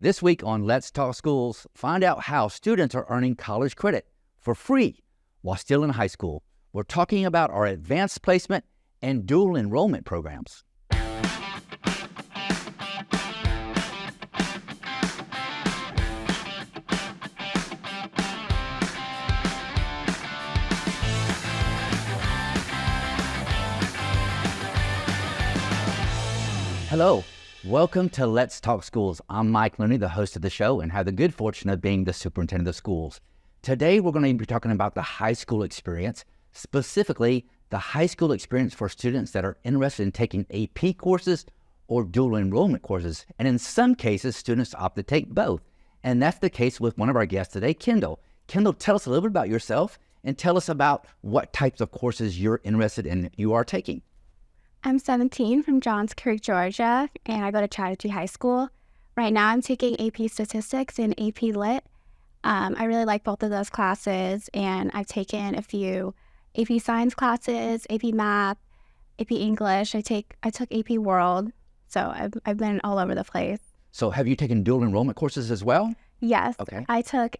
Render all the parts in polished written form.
This week on Let's Talk Schools, find out how students are earning college credit for free while still in high school. We're talking about our advanced placement and dual enrollment programs. Hello. Welcome to Let's Talk Schools. I'm Mike Looney, the host of the show, and have the good fortune of being the superintendent of schools. Today, we're going to be talking about the high school experience, specifically the high school experience for students that are interested in taking AP courses or dual enrollment courses. And in some cases, students opt to take both. And that's the case with one of our guests today, Kendall. Kendall, tell us a little bit about yourself and tell us about what types of courses you're interested in you are taking. I'm 17 from Johns Creek, Georgia, and I go to Chattahoochee High School. Right now, I'm taking AP Statistics and AP Lit. I really like both of those classes, and I've taken a few AP Science classes, AP Math, AP English. I took AP World, so I've been all over the place. So have you taken dual enrollment courses as well? Yes. Okay. I took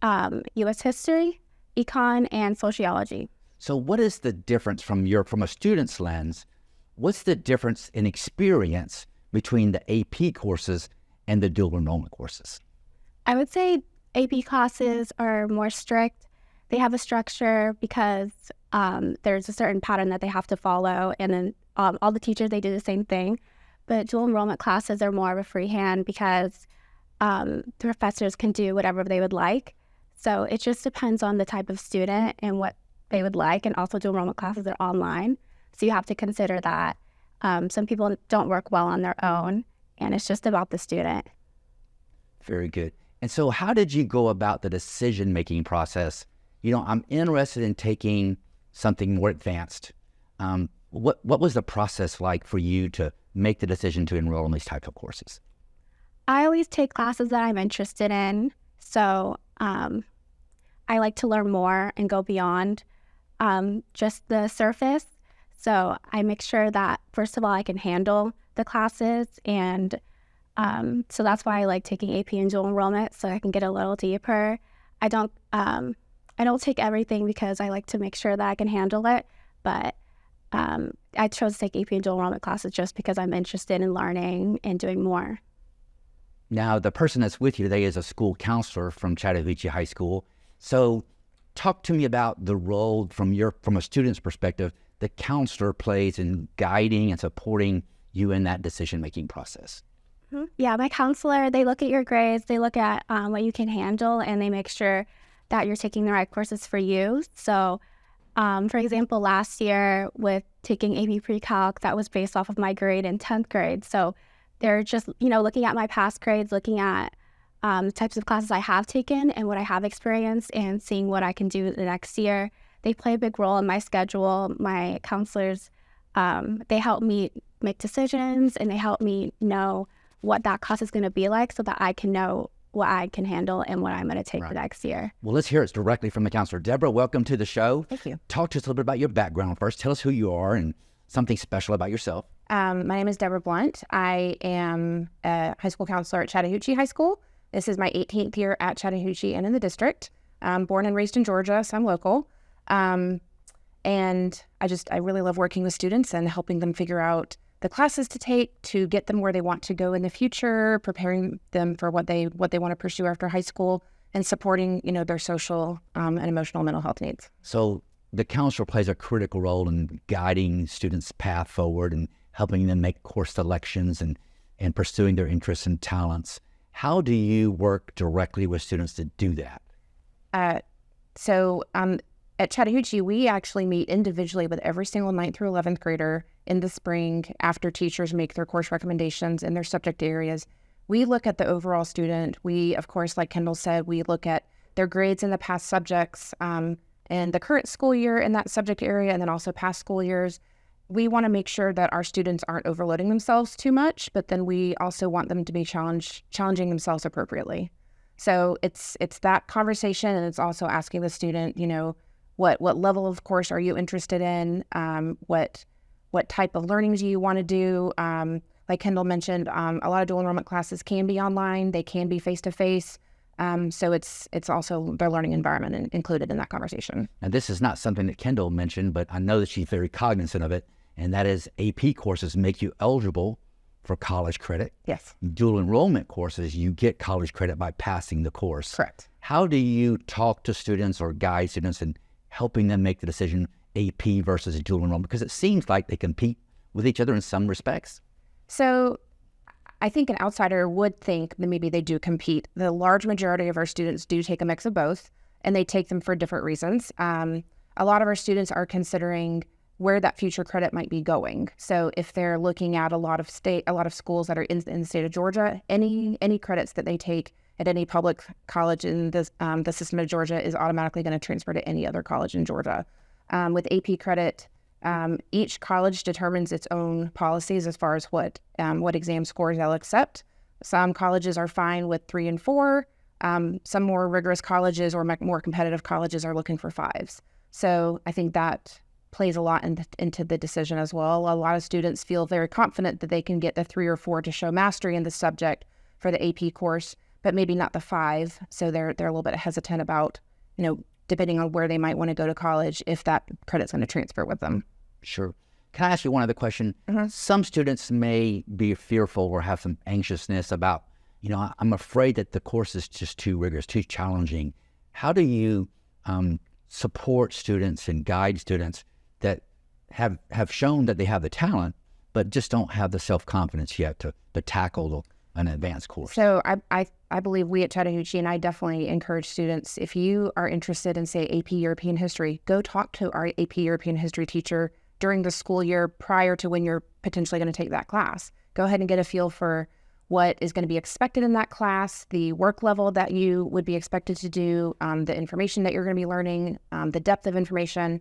U.S. History, Econ, and Sociology. So what is the difference from a student's lens? What's the difference in experience between the AP courses and the dual enrollment courses? I would say AP classes are more strict. They have a structure because there's a certain pattern that they have to follow, and then all the teachers, they do the same thing. But dual enrollment classes are more of a freehand because the professors can do whatever they would like. So it just depends on the type of student and what they would like, and also dual enrollment classes are online. So you have to consider that. Some people don't work well on their own, and it's just about the student. Very good. And so how did you go about the decision-making process? I'm interested in taking something more advanced. What was the process like for you to make the decision to enroll in these types of courses? I always take classes that I'm interested in. So I like to learn more and go beyond just the surface. So I make sure that, first of all, I can handle the classes, and so that's why I like taking AP and dual enrollment, so I can get a little deeper. I don't take everything because I like to make sure that I can handle it, but I chose to take AP and dual enrollment classes just because I'm interested in learning and doing more. Now, the person that's with you today is a school counselor from Chattahoochee High School. So talk to me about the role from a student's perspective the counselor plays in guiding and supporting you in that decision-making process. Mm-hmm. Yeah, my counselor, they look at your grades, they look at what you can handle, and they make sure that you're taking the right courses for you. So, for example, last year with taking AP Pre-Calc, that was based off of my grade in 10th grade. So they're just, looking at my past grades, looking at the types of classes I have taken and what I have experienced, and seeing what I can do the next year. They play a big role in my schedule. My counselors, they help me make decisions, and they help me know what that class is going to be like so that I can know what I can handle and what I'm going to take the next year. Well, let's hear it directly from the counselor. Deborah, welcome to the show. Thank you. Talk to us a little bit about your background first. Tell us who you are and something special about yourself. My name is Deborah Blunt. I am a high school counselor at Chattahoochee High School. This is my 18th year at Chattahoochee and in the district. I'm born and raised in Georgia, so I'm local. And I really love working with students and helping them figure out the classes to take to get them where they want to go in the future, preparing them for what they want to pursue after high school, and supporting, their social and emotional mental health needs. So the counselor plays a critical role in guiding students' path forward and helping them make course selections and pursuing their interests and talents. How do you work directly with students to do that? At Chattahoochee, we actually meet individually with every single 9th through 11th grader in the spring after teachers make their course recommendations in their subject areas. We look at the overall student. We, of course, like Kendall said, we look at their grades in the past subjects and the current school year in that subject area, and then also past school years. We want to make sure that our students aren't overloading themselves too much, but then we also want them to be challenging themselves appropriately. So it's that conversation, and it's also asking the student, what level of course are you interested in? What type of learning do you want to do? Like Kendall mentioned, a lot of dual enrollment classes can be online. They can be face-to-face. So it's also their learning environment included in that conversation. And this is not something that Kendall mentioned, but I know that she's very cognizant of it, and that is AP courses make you eligible for college credit. Yes. Dual enrollment courses, you get college credit by passing the course. Correct. How do you talk to students or guide students in helping them make the decision AP versus dual enrollment? Because it seems like they compete with each other in some respects. So I think an outsider would think that maybe they do compete. The large majority of our students do take a mix of both, and they take them for different reasons. A lot of our students are considering where that future credit might be going. So if they're looking at a lot of schools that are in the state of Georgia, any credits that they take at any public college in the system of Georgia is automatically going to transfer to any other college in Georgia. With AP credit, each college determines its own policies as far as what exam scores they'll accept. Some colleges are fine with 3 and 4. Some more rigorous colleges or more competitive colleges are looking for 5s. So I think that plays a lot into the decision as well. A lot of students feel very confident that they can get the 3 or 4 to show mastery in the subject for the AP course, but maybe not the 5. So they're a little bit hesitant about, depending on where they might want to go to college, if that credit's going to transfer with them. Sure. Can I ask you one other question? Mm-hmm. Some students may be fearful or have some anxiousness about, I'm afraid that the course is just too rigorous, too challenging. How do you support students and guide students that have shown that they have the talent, but just don't have the self-confidence yet to tackle an advanced course? So I believe we at Chattahoochee, and I definitely encourage students, if you are interested in, say, AP European History, go talk to our AP European History teacher during the school year prior to when you're potentially going to take that class. Go ahead and get a feel for what is going to be expected in that class, the work level that you would be expected to do, the information that you're going to be learning, the depth of information.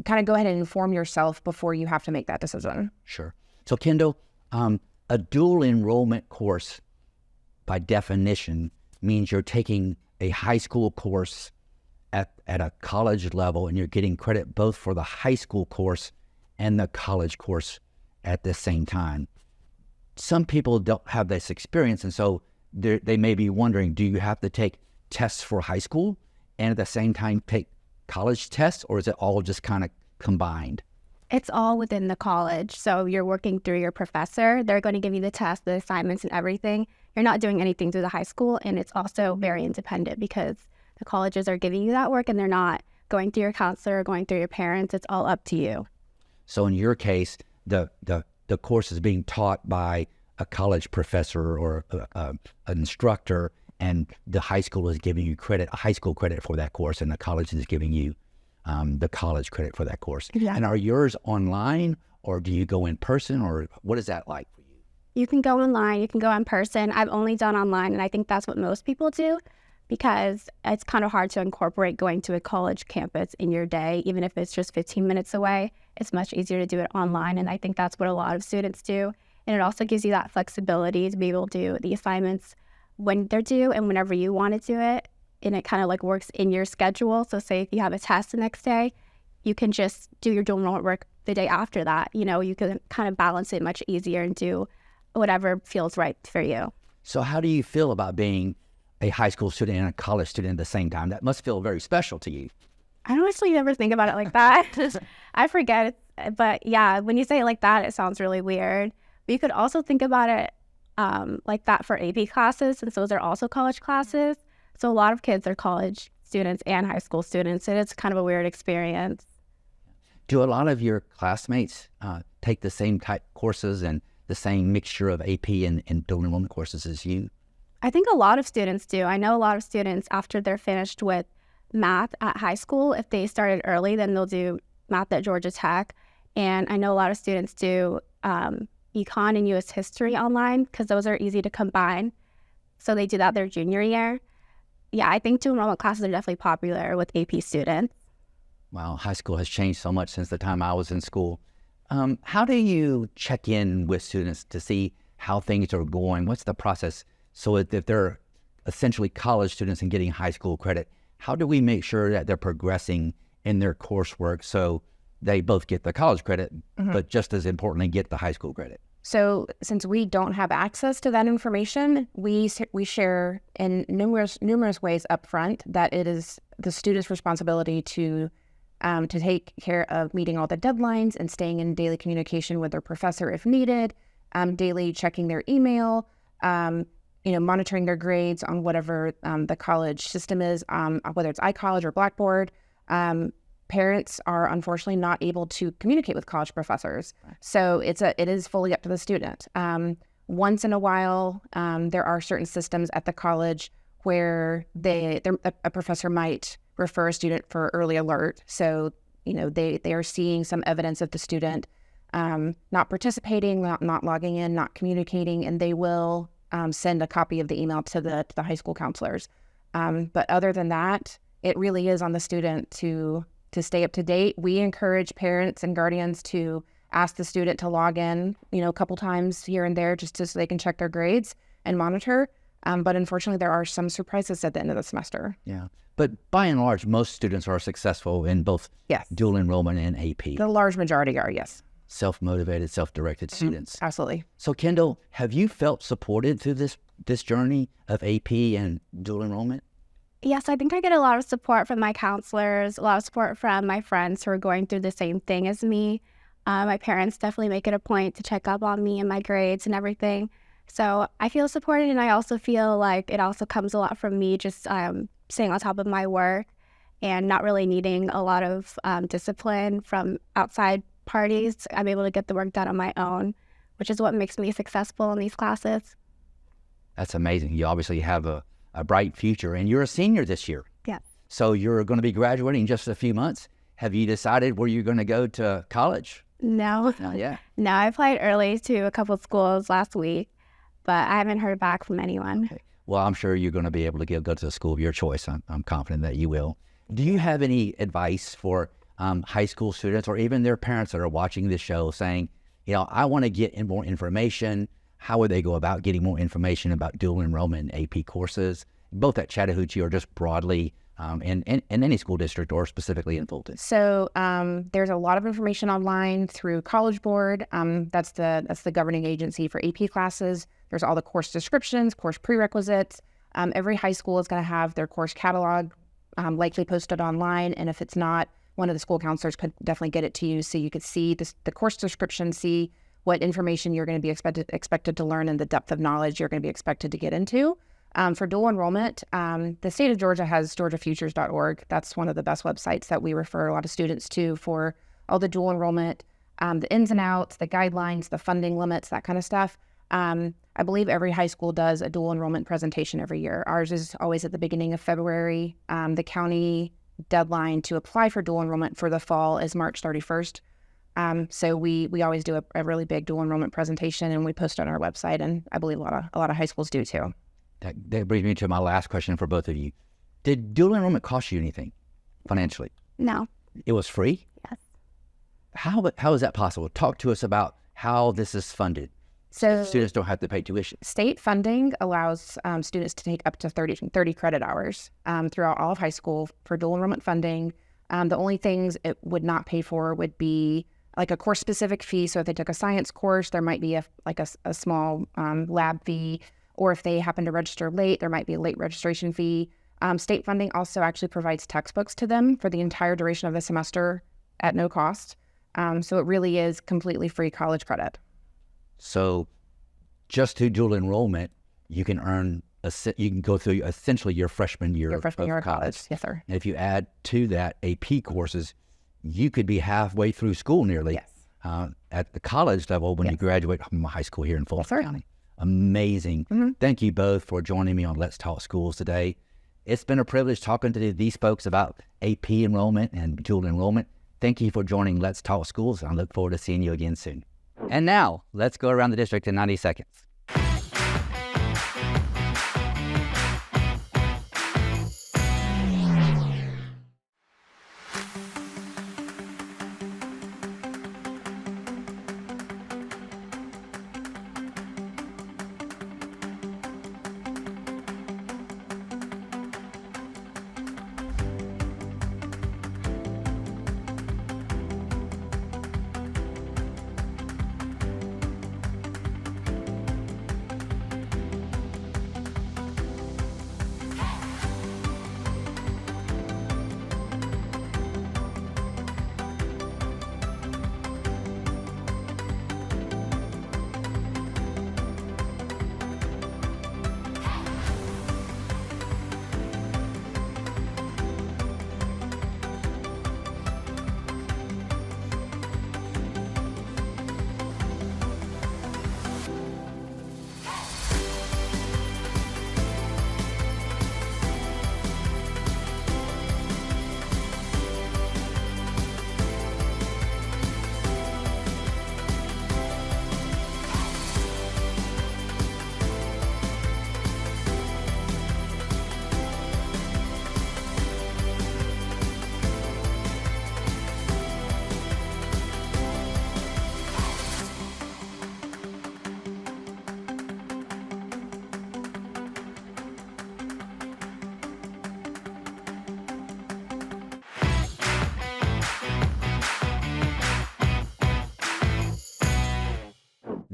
Kind of go ahead and inform yourself before you have to make that decision. Sure. So Kendall, a dual enrollment course by definition means you're taking a high school course at a college level, and you're getting credit both for the high school course and the college course at the same time. Some people don't have this experience, and so they may be wondering, do you have to take tests for high school and at the same time take college tests, or is it all just kind of combined? It's all within the college. So you're working through your professor. They're going to give you the tests, the assignments, and everything. You're not doing anything through the high school, and it's also very independent because the colleges are giving you that work, and they're not going through your counselor or going through your parents. It's all up to you. So in your case, the course is being taught by a college professor or an instructor, and the high school is giving you a high school credit for that course, and the college is giving you the college credit for that course. Yeah. And are yours online, or do you go in person, or what is that like for you? You can go online, you can go in person. I've only done online, and I think that's what most people do because it's kind of hard to incorporate going to a college campus in your day, even if it's just 15 minutes away. It's much easier to do it online, and I think that's what a lot of students do. And it also gives you that flexibility to be able to do the assignments when they're due and whenever you want to do it. And it kind of like works in your schedule. So say if you have a test the next day, you can just do your dual enrollment work the day after that. You can kind of balance it much easier and do whatever feels right for you. So how do you feel about being a high school student and a college student at the same time? That must feel very special to you. I don't actually ever think about it like that. I forget it. But yeah, when you say it like that, it sounds really weird. But you could also think about it like that for AP classes, since those are also college classes. So a lot of kids are college students and high school students, and it's kind of a weird experience. Do a lot of your classmates take the same type courses and the same mixture of AP and dual enrollment courses as you? I think a lot of students do. I know a lot of students, after they're finished with math at high school, if they started early, then they'll do math at Georgia Tech. And I know a lot of students do econ and U.S. history online because those are easy to combine. So they do that their junior year. Yeah, I think dual enrollment classes are definitely popular with AP students. Wow, high school has changed so much since the time I was in school. How do you check in with students to see how things are going? What's the process? So if they're essentially college students and getting high school credit, how do we make sure that they're progressing in their coursework so they both get the college credit, but just as importantly, get the high school credit? So since we don't have access to that information, we share in numerous ways up front that it is the student's responsibility to take care of meeting all the deadlines and staying in daily communication with their professor if needed, daily checking their email, monitoring their grades on whatever the college system is, whether it's iCollege or Blackboard. Parents are unfortunately not able to communicate with college professors. So it is fully up to the student. Once in a while, there are certain systems at the college where a professor might refer a student for early alert. So, they are seeing some evidence of the student not participating, not logging in, not communicating, and they will send a copy of the email to the high school counselors. But other than that, it really is on the student to stay up to date. We encourage parents and guardians to ask the student to log in, a couple times here and there just so they can check their grades and monitor. But unfortunately, there are some surprises at the end of the semester. Yeah. But by and large, most students are successful in both dual enrollment and AP. The large majority are, yes. Self-motivated, self-directed students. Absolutely. So Kendall, have you felt supported through this journey of AP and dual enrollment? Yes, I think I get a lot of support from my counselors, a lot of support from my friends who are going through the same thing as me. My parents definitely make it a point to check up on me and my grades and everything. So I feel supported, and I also feel like it also comes a lot from me just staying on top of my work and not really needing a lot of discipline from outside parties. I'm able to get the work done on my own, which is what makes me successful in these classes. That's amazing. You obviously have a bright future, and you're a senior this year. Yeah. So you're going to be graduating in just a few months. Have you decided where you're going to go to college? No. Not yet. No, I applied early to a couple of schools last week, but I haven't heard back from anyone. Okay. Well, I'm sure you're going to be able to go to the school of your choice. I'm confident that you will. Do you have any advice for high school students or even their parents that are watching this show saying, I want to get more information? How would they go about getting more information about dual enrollment and AP courses, both at Chattahoochee or just broadly in any school district or specifically in Fulton? So there's a lot of information online through College Board. That's the governing agency for AP classes. There's all the course descriptions, course prerequisites. Every high school is going to have their course catalog likely posted online, and if it's not, one of the school counselors could definitely get it to you so you could see the course description, see what information you're going to be expected to learn and the depth of knowledge you're going to be expected to get into. For dual enrollment, the state of Georgia has georgiafutures.org. That's one of the best websites that we refer a lot of students to for all the dual enrollment, the ins and outs, the guidelines, the funding limits, that kind of stuff. I believe every high school does a dual enrollment presentation every year. Ours is always at the beginning of February. The county deadline to apply for dual enrollment for the fall is March 31st. So we always do a really big dual enrollment presentation, and we post on our website, and I believe a lot of high schools do too. That brings me to my last question for both of you. Did dual enrollment cost you anything financially? No. It was free? Yes. How is that possible? Talk to us about how this is funded. So students don't have to pay tuition. State funding allows students to take up to 30 credit hours throughout all of high school for dual enrollment funding. The only things it would not pay for would be like a course-specific fee. So if they took a science course, there might be a small lab fee, or if they happen to register late, there might be a late registration fee. State funding also actually provides textbooks to them for the entire duration of the semester at no cost. So it really is completely free college credit. So just to dual enrollment, you can go through essentially your freshman year of college. Yes, sir. And if you add to that AP courses, you could be halfway through school nearly. Yes. At the college level when you graduate from high school here in Fulton County. Amazing. Mm-hmm. Thank you both for joining me on Let's Talk Schools today. It's been a privilege talking to these folks about AP enrollment and dual enrollment. Thank you for joining Let's Talk Schools. I look forward to seeing you again soon. And now, let's go around the district in 90 seconds.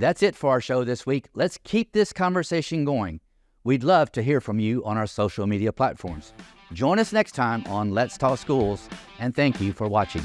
That's it for our show this week. Let's keep this conversation going. We'd love to hear from you on our social media platforms. Join us next time on Let's Talk Schools, and thank you for watching.